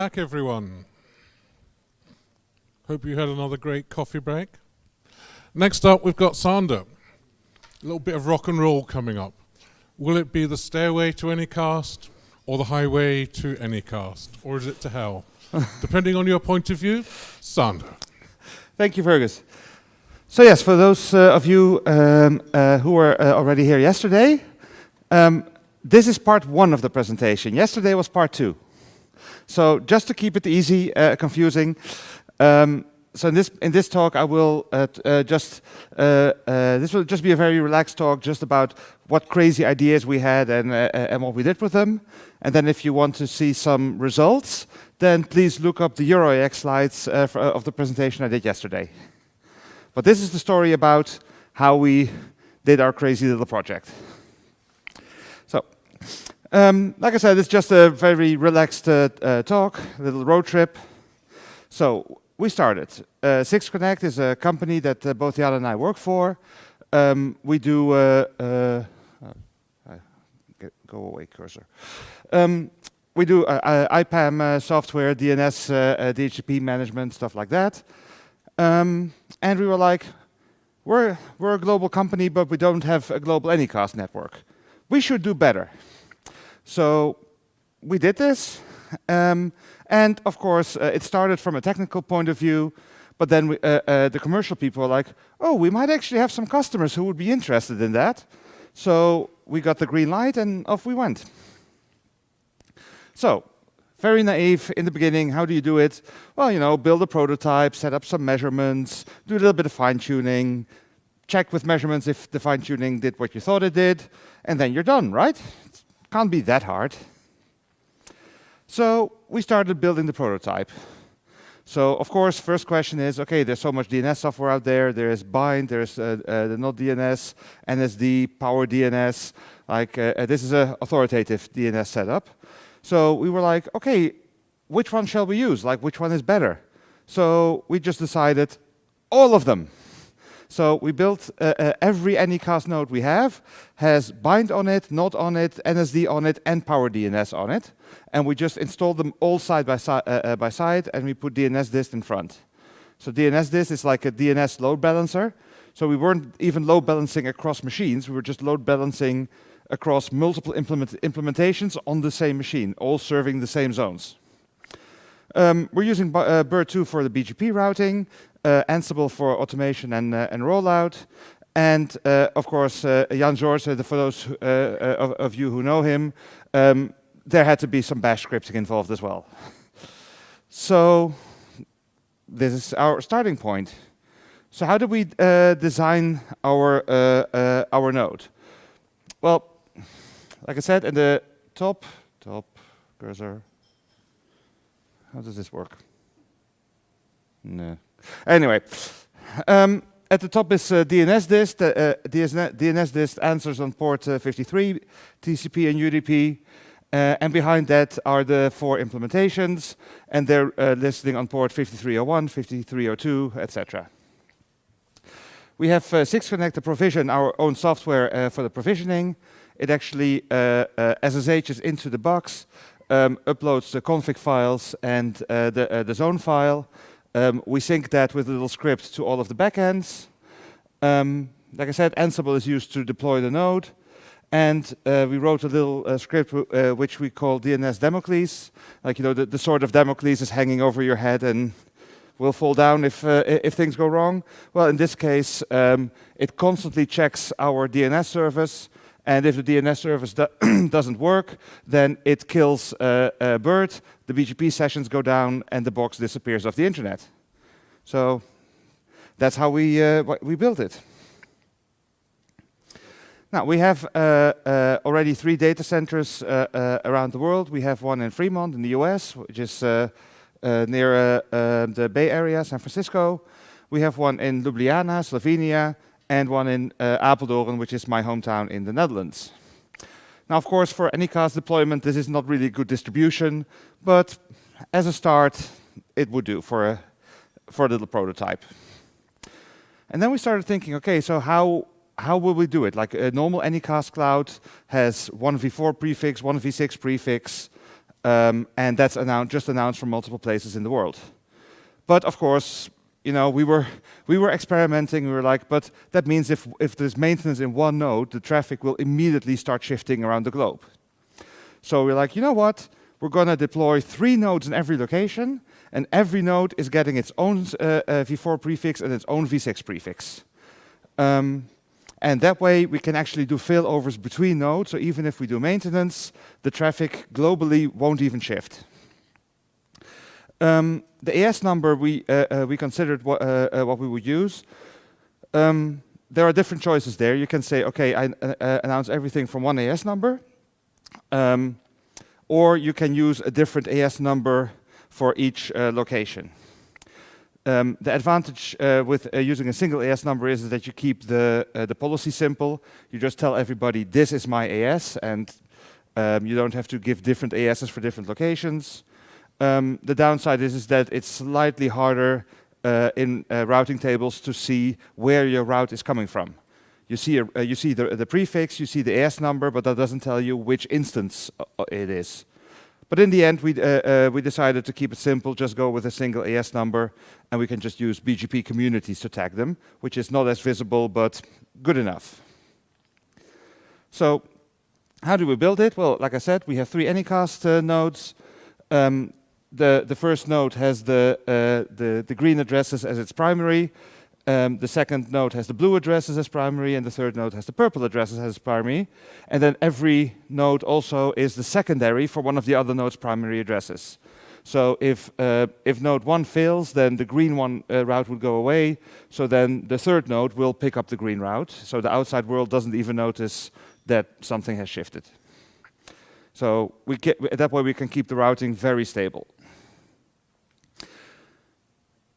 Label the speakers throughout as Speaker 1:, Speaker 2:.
Speaker 1: Back, everyone. Hope you had another great coffee break. Next up, we've got Sander. A little bit of rock and roll coming up. Will it be the stairway to Anycast or the highway to Anycast? Or is it to hell? Depending on your point of view, Sander.
Speaker 2: Thank you, Fergus. So yes, for those of you who were already here yesterday, this is part 1 of the presentation. Yesterday was part 2. So just to keep it easy, confusing, so in this talk I will this will just be a very relaxed talk, just about what crazy ideas we had and what we did with them. And then if you want to see some results, then please look up the EuroAX slides of the presentation I did yesterday. But this is the story about how we did our crazy little project. So, like I said, it's just a very relaxed talk, a little road trip. So, we started. Six Connect is a company that both Jan and I work for. We do... go away, cursor. We do IPAM software, DNS, DHCP management, stuff like that. And we were like, we're a global company, but we don't have a global Anycast network. We should do better. So we did this. And of course, it started from a technical point of view, but then the commercial people were like, oh, we might actually have some customers who would be interested in that. So we got the green light and off we went. So, very naive in the beginning. How do you do it? Well, you know, build a prototype, set up some measurements, do a little bit of fine-tuning, check with measurements if the fine-tuning did what you thought it did, and then you're done, right? It can't be that hard. So we started building the prototype. So, of course, first question is, okay, there's so much DNS software out there. There's Bind, there's the Not.DNS, NSD, Power DNS. Like, this is an authoritative DNS setup. So we were like, okay, which one shall we use? Like, which one is better? So we just decided all of them. So we built every Anycast node we have has Bind on it, Not on it, NSD on it, and Power DNS on it. And we just installed them all side by side, and we put DNSDist in front. So DNSDist is like a DNS load balancer. So we weren't even load balancing across machines. We were just load balancing across multiple implementations on the same machine, all serving the same zones. We're using Bird2 for the BGP routing, Ansible for automation and rollout, and of course Jan George, for those of you who know him, there had to be some bash scripting involved as well. So this is our starting point. So how do we design our node? Well, like I said, in the top cursor. How does this work? No. Anyway, at the top is DNSDist. DNSDist answers on port 53, TCP and UDP. And behind that are the 4 implementations, and they're listing on port 5301, 5302, etc. We have Six Connect to provision our own software for the provisioning. It actually SSHs into the box, uploads the config files and the zone file. We sync that with a little script to all of the backends. Like I said, Ansible is used to deploy the node. And we wrote a little script which we call DNS Damocles. Like, you know, the sword of Damocles is hanging over your head and will fall down if things go wrong. Well, in this case, it constantly checks our DNS service. And if the DNS service doesn't work, then it kills Bird, the BGP sessions go down, and the box disappears off the internet. So that's how we built it. Now, we have already 3 data centers around the world. We have one in Fremont in the US, which is near the Bay Area, San Francisco. We have one in Ljubljana, Slovenia, and one in Apeldoorn, which is my hometown in the Netherlands. Now, of course, for Anycast deployment, this is not really good distribution, but as a start, it would do for a little prototype. And then we started thinking, okay, so how will we do it? Like a normal Anycast cloud has one v4 prefix, one v6 prefix. and that's just announced from multiple places in the world. But of course, we were experimenting. We were like, but that means if there's maintenance in one node, the traffic will immediately start shifting around the globe. So we're like, you know what? We're going to deploy 3 nodes in every location, and every node is getting its own v4 prefix and its own v6 prefix. And that way, we can actually do failovers between nodes. So even if we do maintenance, the traffic globally won't even shift. The AS number we considered what we would use. There are different choices there. You can say, okay, I announce everything from one AS number. Or you can use a different AS number for each location. The advantage with using a single AS number is that you keep the policy simple. You just tell everybody, this is my AS, and you don't have to give different ASs for different locations. The downside is that it's slightly harder in routing tables to see where your route is coming from. You see the prefix, you see the AS number, but that doesn't tell you which instance it is. But in the end, we decided to keep it simple, just go with a single AS number, and we can just use BGP communities to tag them, which is not as visible, but good enough. So how do we build it? Well, like I said, we have 3 Anycast nodes. The first node has the green addresses as its primary. The second node has the blue addresses as primary, and the third node has the purple addresses as primary. And then every node also is the secondary for one of the other node's primary addresses. So if node 1 fails, then the green one route would go away. So then the third node will pick up the green route. So the outside world doesn't even notice that something has shifted. So that way we can keep the routing very stable.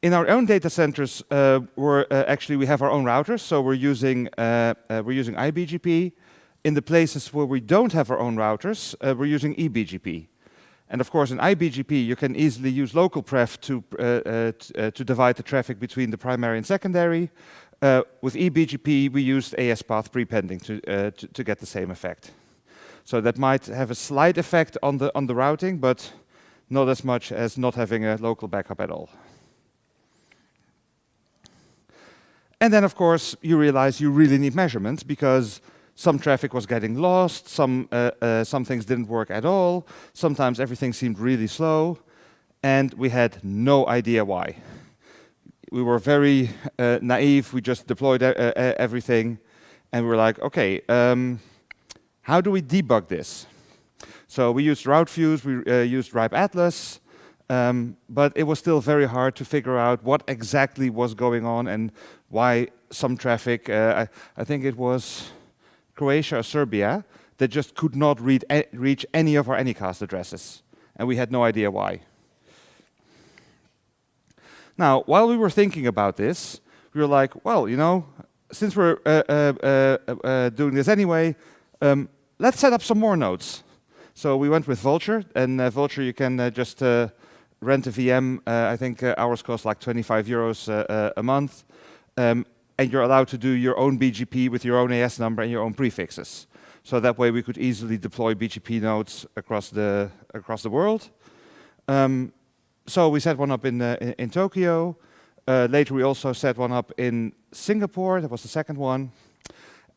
Speaker 2: In our own data centers, we have our own routers, so we're using iBGP. In the places where we don't have our own routers, we're using eBGP. And of course, in iBGP, you can easily use local pref to divide the traffic between the primary and secondary. With eBGP, we used AS path prepending to get the same effect. So that might have a slight effect on the routing, but not as much as not having a local backup at all. And then, of course, you realize you really need measurements because some traffic was getting lost, some things didn't work at all, sometimes everything seemed really slow, and we had no idea why. We were very naive, we just deployed everything, and we were like, okay, how do we debug this? So we used route views, we used RIPE Atlas, but it was still very hard to figure out what exactly was going on and why some traffic, I think it was Croatia or Serbia, that just could not reach any of our Anycast addresses. And we had no idea why. Now, while we were thinking about this, we were like, well, since we're doing this anyway, let's set up some more nodes. So we went with Vulture, and Vulture you can just rent a VM. I think ours cost like 25 euros a month. And you're allowed to do your own BGP with your own AS number and your own prefixes. So that way we could easily deploy BGP nodes across the world. So we set one up in Tokyo. Later we also set one up in Singapore. That was the second one.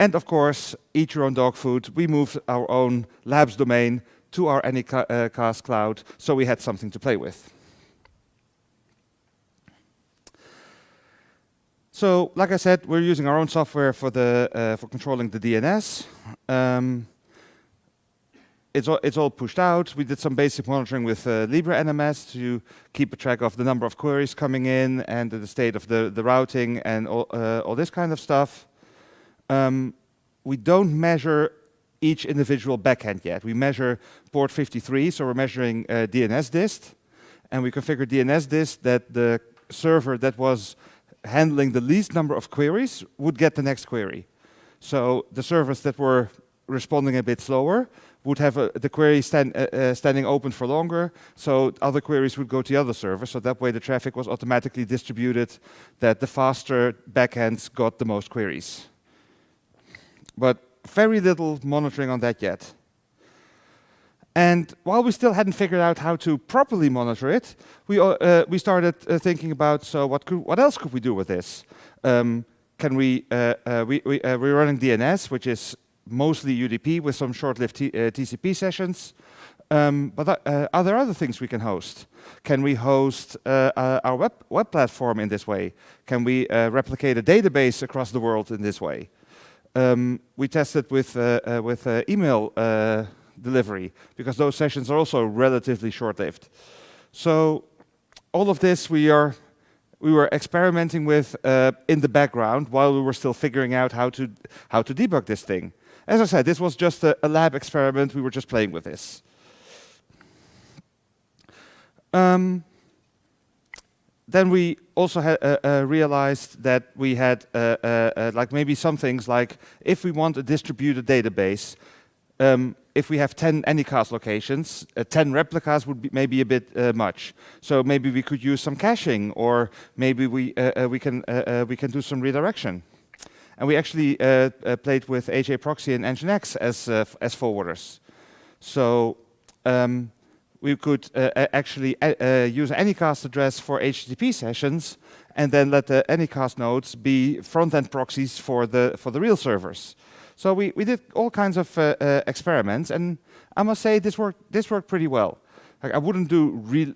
Speaker 2: And of course, eat your own dog food. We moved our own labs domain to our Anycast cloud, so we had something to play with. So, like I said, we're using our own software for controlling the DNS. It's all pushed out. We did some basic monitoring with LibreNMS to keep a track of the number of queries coming in and the state of the routing and all this kind of stuff. We don't measure each individual backend yet. We measure port 53, so we're measuring DNS dist, and we configure DNS dist that the server that was handling the least number of queries would get the next query. So the servers that were responding a bit slower would have the query standing open for longer, so other queries would go to the other server, so that way the traffic was automatically distributed, that the faster backends got the most queries. But very little monitoring on that yet. And while we still hadn't figured out how to properly monitor it, we started thinking about, so what else could we do with this? We're running DNS, which is mostly UDP with some short-lived TCP sessions. But are there other things we can host? Can we host our web platform in this way? Can we replicate a database across the world in this way? We tested with email delivery, because those sessions are also relatively short-lived. So all of this we were experimenting with in the background while we were still figuring out how to debug this thing. As I said, this was just a lab experiment. We were just playing with this. Then we also realized that we had like maybe some things like if we want a distributed database, if we have 10 Anycast locations, 10 replicas would be maybe a bit much. So maybe we could use some caching, or maybe we can do some redirection. And we actually played with AJ Proxy and Nginx as forwarders. So we could actually use an Anycast address for HTTP sessions, and then let the Anycast nodes be front-end proxies for the real servers. So we did all kinds of experiments, and I must say this worked pretty well. Like, I wouldn't do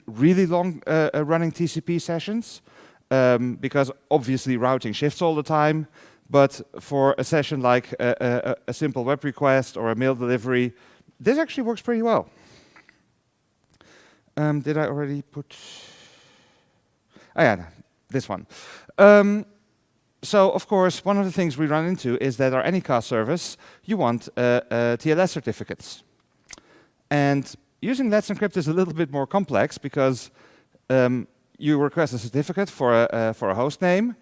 Speaker 2: really long running TCP sessions because obviously routing shifts all the time. But for a session like a simple web request or a mail delivery, this actually works pretty well. Did I already put? Oh yeah, this one. So of course, one of the things we run into is that our Anycast service, you want Tls certificates. And using Let's Encrypt is a little bit more complex because you request a certificate for a host name.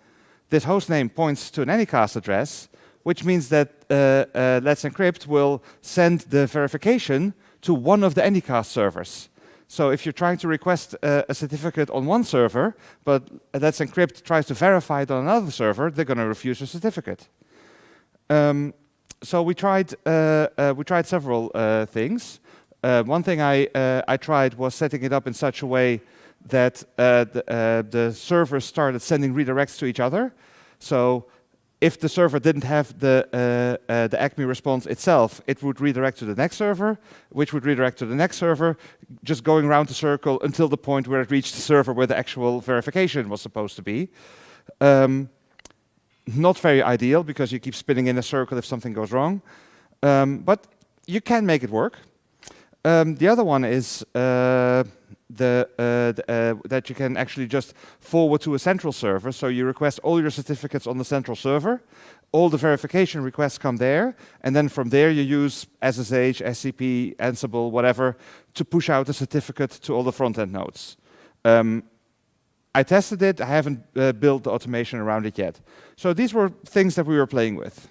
Speaker 2: This host name points to an Anycast address, which means that Let's Encrypt will send the verification to one of the Anycast servers. So if you're trying to request a certificate on one server, but Let's Encrypt tries to verify it on another server, they're going to refuse your certificate. So we tried several things. One thing I tried was setting it up in such a way that the servers started sending redirects to each other. So if the server didn't have the ACME response itself, it would redirect to the next server, which would redirect to the next server, just going around the circle until the point where it reached the server where the actual verification was supposed to be. Not very ideal, because you keep spinning in a circle if something goes wrong. But you can make it work. The other one is that you can actually just forward to a central server. So you request all your certificates on the central server. All the verification requests come there. And then from there you use SSH, SCP, Ansible, whatever, to push out a certificate to all the front-end nodes. I tested it. I haven't built the automation around it yet. So these were things that we were playing with.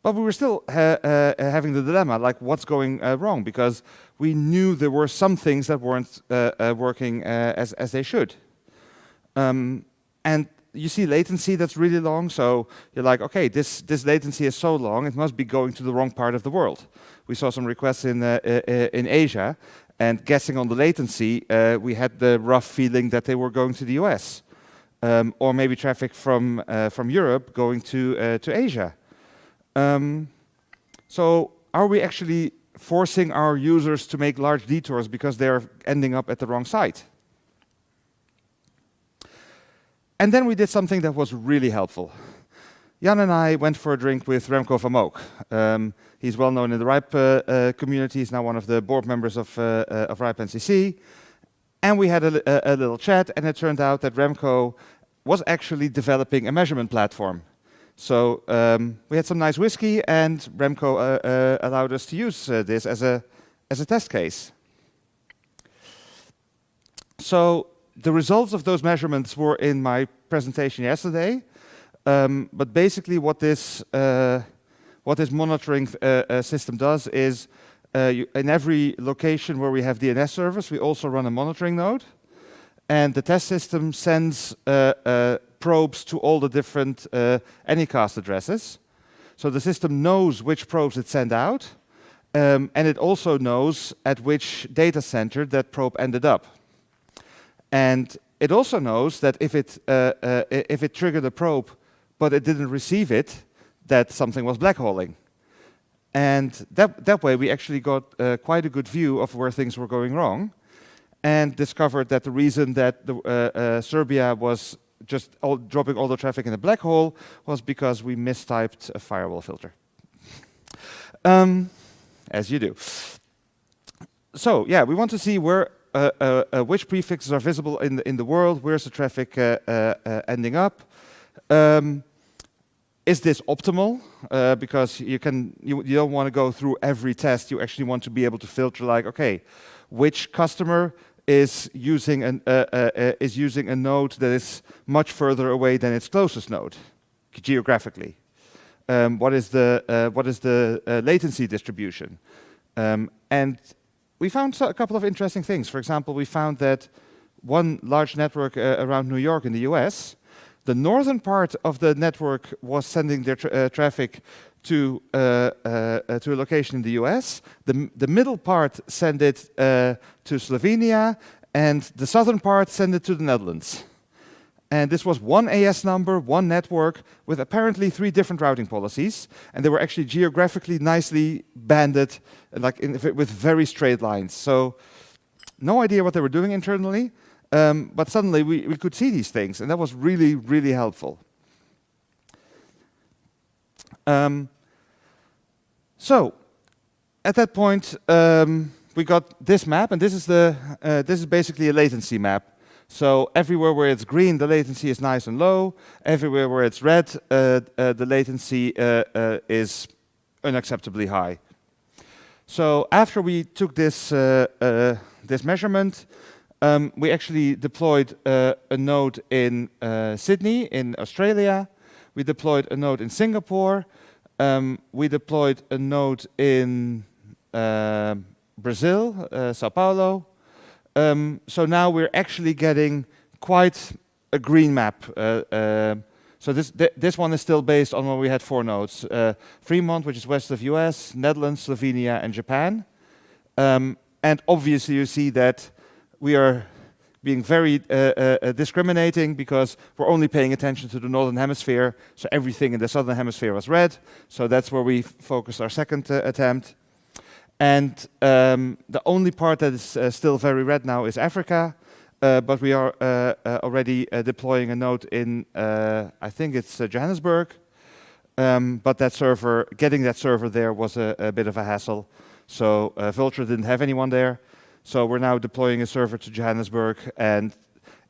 Speaker 2: But we were still having the dilemma, like what's going wrong? Because we knew there were some things that weren't working as they should. And you see latency that's really long, so you're like, okay, this latency is so long, it must be going to the wrong part of the world. We saw some requests in Asia, and guessing on the latency, we had the rough feeling that they were going to the US. Or maybe traffic from Europe going to Asia. So are we actually forcing our users to make large detours because they're ending up at the wrong site? And then we did something that was really helpful. Jan and I went for a drink with Remco van Mook. He's well known in the RIPE community. He's now one of the board members of RIPE NCC. And we had a little chat, and it turned out that Remco was actually developing a measurement platform. So we had some nice whiskey, and Remco allowed us to use this as a test case. So the results of those measurements were in my presentation yesterday. But basically, what this monitoring system does is, in every location where we have DNS servers, we also run a monitoring node, and the test system sends probes to all the different Anycast addresses. So the system knows which probes it sent out, And it also knows at which data center that probe ended up. And it also knows that if it triggered a probe, but it didn't receive it, that something was black holing. And that way we actually got quite a good view of where things were going wrong, and discovered that the reason that Serbia was just dropping all the traffic in a black hole was because we mistyped a firewall filter. As you do. So yeah, we want to see where which prefixes are visible in the world. Where's the traffic ending up? Is this optimal? Because you don't want to go through every test. You actually want to be able to filter, like, okay, which customer is using a node that is much further away than its closest node, geographically. What is the latency distribution? And we found a couple of interesting things. For example, we found that one large network around New York in the US, the northern part of the network was sending their traffic to a location in the US. The middle part sent it to Slovenia, and the southern part sent it to the Netherlands. And this was one AS number, one network, with apparently 3 different routing policies. And they were actually geographically nicely banded, like with very straight lines. So no idea what they were doing internally, but suddenly we could see these things, and that was really, really helpful. So at that point, we got this map, and this is basically a latency map. So everywhere where it's green, the latency is nice and low. Everywhere where it's red, the latency is unacceptably high. So after we took this measurement, we actually deployed a node in Sydney in Australia. We deployed a node in Singapore. We deployed a node in Brazil, Sao Paulo. So now we're actually getting quite a green map. So this one is still based on when we had 4 nodes. Fremont, which is west of US, Netherlands, Slovenia, and Japan. And obviously you see that we are being very discriminating, because we're only paying attention to the northern hemisphere. So everything in the southern hemisphere was red. So that's where we focused our second attempt. And the only part that is still very red now is Africa, but we are already deploying a node in, I think it's Johannesburg, but getting that server there was a bit of a hassle. So Vulture didn't have anyone there, so we're now deploying a server to Johannesburg, and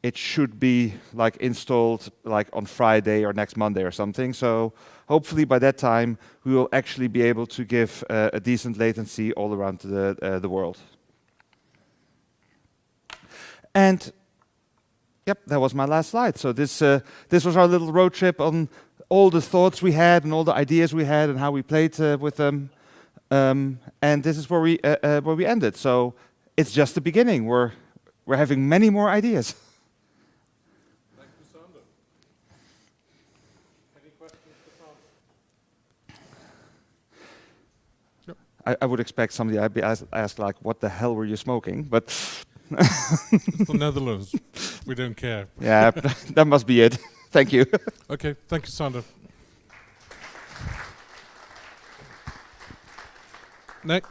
Speaker 2: it should be like installed like on Friday or next Monday or something. So hopefully by that time we will actually be able to give a decent latency all around the world. And yep, that was my last slide. So this was our little road trip on all the thoughts we had and all the ideas we had and how we played with them. And this is where we ended. So it's just the beginning. We're having many more ideas.
Speaker 1: Thank you, Sander. Any questions for Sander?
Speaker 2: I would expect somebody I'd be asked like, "What the hell were you smoking?" But
Speaker 1: it's the Netherlands. We don't care.
Speaker 2: Yeah, that must be it. Thank you.
Speaker 1: Okay, thank you, Sander. Next.